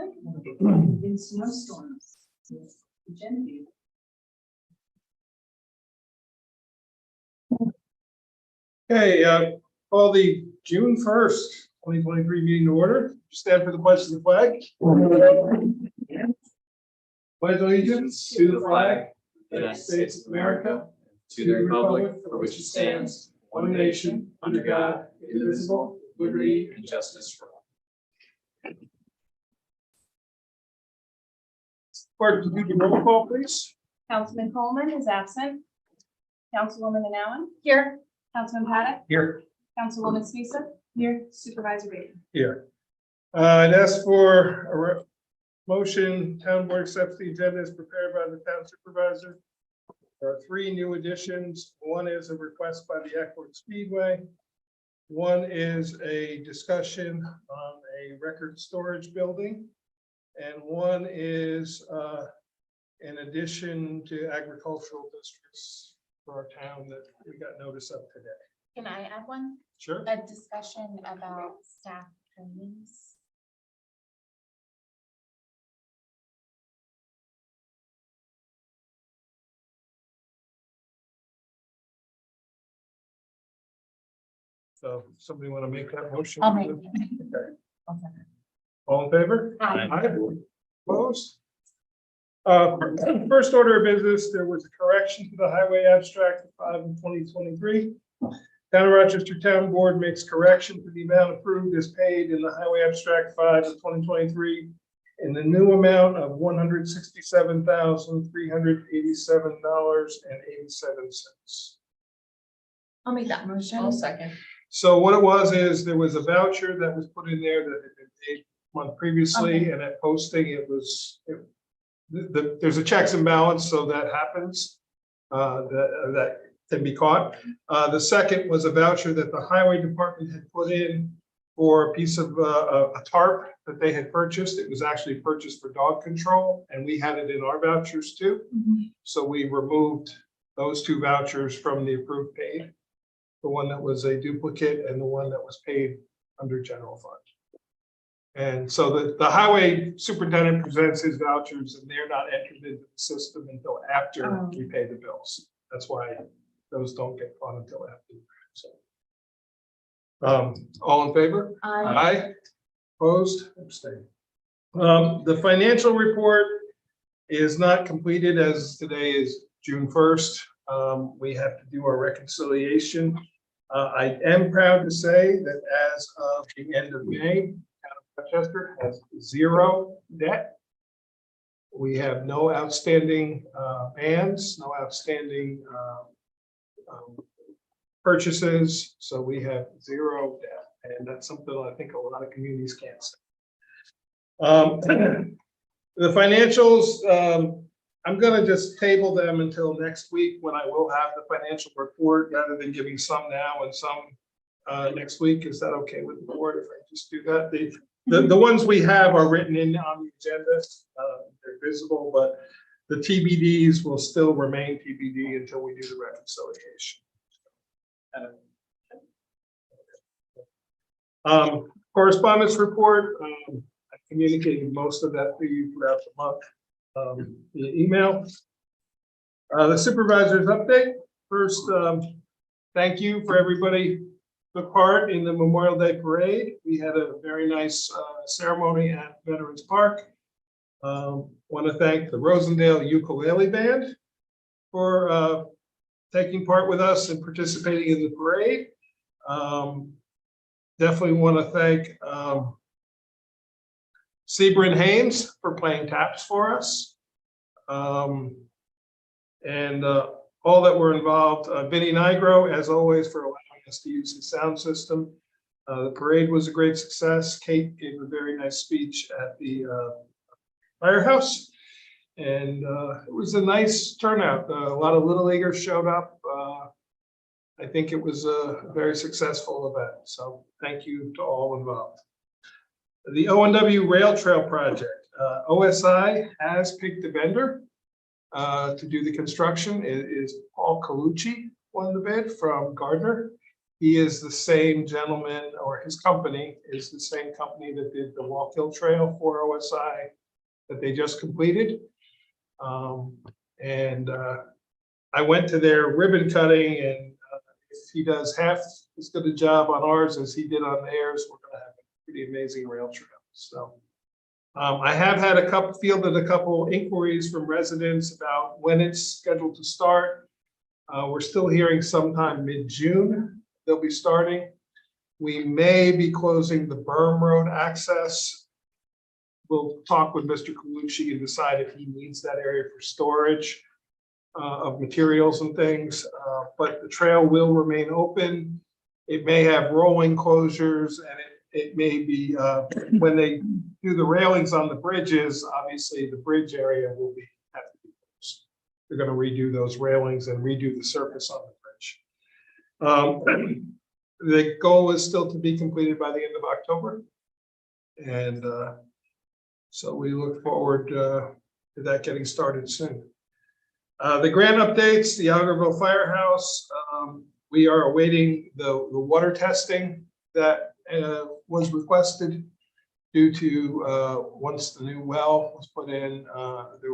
In snowstorms. Genevieve. Okay, call the June 1st, 2023 meeting to order. Stand for the pledge of the flag. Pledge allegiance to the flag of the United States of America, to the republic for which it stands, one nation, under God, indivisible, with liberty and justice for all. Clerk, could you do the roll call, please? Councilman Coleman is absent. Councilwoman Allen. Here. Councilman Paddock. Here. Councilwoman Susa. Here. Supervisor Baden. Here. I'd ask for a motion. Town board accepts the agenda as prepared by the town supervisor. There are three new additions. One is a request by the Eckford Speedway. One is a discussion on a record storage building. And one is in addition to agricultural districts for our town that we got notice of today. Can I add one? Sure. A discussion about staff trainings. So somebody want to make that motion? I'll make it. Okay. Okay. All in favor? Aye. Opposed? First order of business, there was a correction to the highway abstract of 5 in 2023. Town of Rochester Town Board makes correction to the amount approved as paid in the highway abstract 5 of 2023 in the new amount of $167,387.87. I'll make that motion. second. So what it was is there was a voucher that was put in there that had been paid a month previously, and at posting it was, there's a checks and balance, so that happens. That can be caught. The second was a voucher that the highway department had put in for a piece of a tarp that they had purchased. It was actually purchased for dog control, and we had it in our vouchers too. So we removed those two vouchers from the approved paid. The one that was a duplicate and the one that was paid under general fund. And so the highway superintendent presents his vouchers and they're not entered into the system until after we pay the bills. That's why those don't get caught until after. So, all in favor? Aye. Opposed? Abstained. The financial report is not completed as today is June 1st. We have to do our reconciliation. I am proud to say that as of the end of May, Town of Rochester has 0 debt. We have no outstanding bans, no outstanding purchases, so we have 0 debt, and that's something I think a lot of communities can't say. The financials, I'm going to just table them until next week when I will have the financial report rather than giving some now and some next week. Is that okay with the board if I just do that? The ones we have are written in on the agenda. They're visible, but the TBDs will still remain TBD until we do the reconciliation. Correspondence report. I communicated most of that to you throughout the month. Via email. The supervisor's update. First, thank you for everybody who took part in the Memorial Day Parade. We had a very nice ceremony at Veterans Park. Want to thank the Rosendale Ukulele Band for taking part with us and participating in the parade. Definitely want to thank Sebring Hames for playing taps for us. And all that were involved, Vinny Nigro, as always, for allowing us to use the sound system. The parade was a great success. Kate gave a very nice speech at the firehouse. And it was a nice turnout. A lot of Little Leaguers showed up. I think it was a very successful event. So thank you to all involved. The O&W Rail Trail Project, OSI has picked a vendor to do the construction. It is Paul Colucci won the bid from Gardner. He is the same gentleman, or his company is the same company that did the Walk Hill Trail for OSI that they just completed. I went to their ribbon cutting, and if he does half as good a job on ours as he did on theirs, we're gonna have a pretty amazing rail trail. So I have had fielded a couple inquiries from residents about when it's scheduled to start. We're still hearing sometime mid-June they'll be starting. We may be closing the Berm Road access. We'll talk with Mr. Colucci and decide if he needs that area for storage of materials and things, but the trail will remain open. It may have rolling closures, and it may be, when they do the railings on the bridges, obviously the bridge area will have to be closed. They're gonna redo those railings and redo the surface on the bridge. The goal is still to be completed by the end of October. And so we look forward to that getting started soon. The grant updates, the Algerville Firehouse, we are awaiting the water testing that was requested due to once the new well was put in, there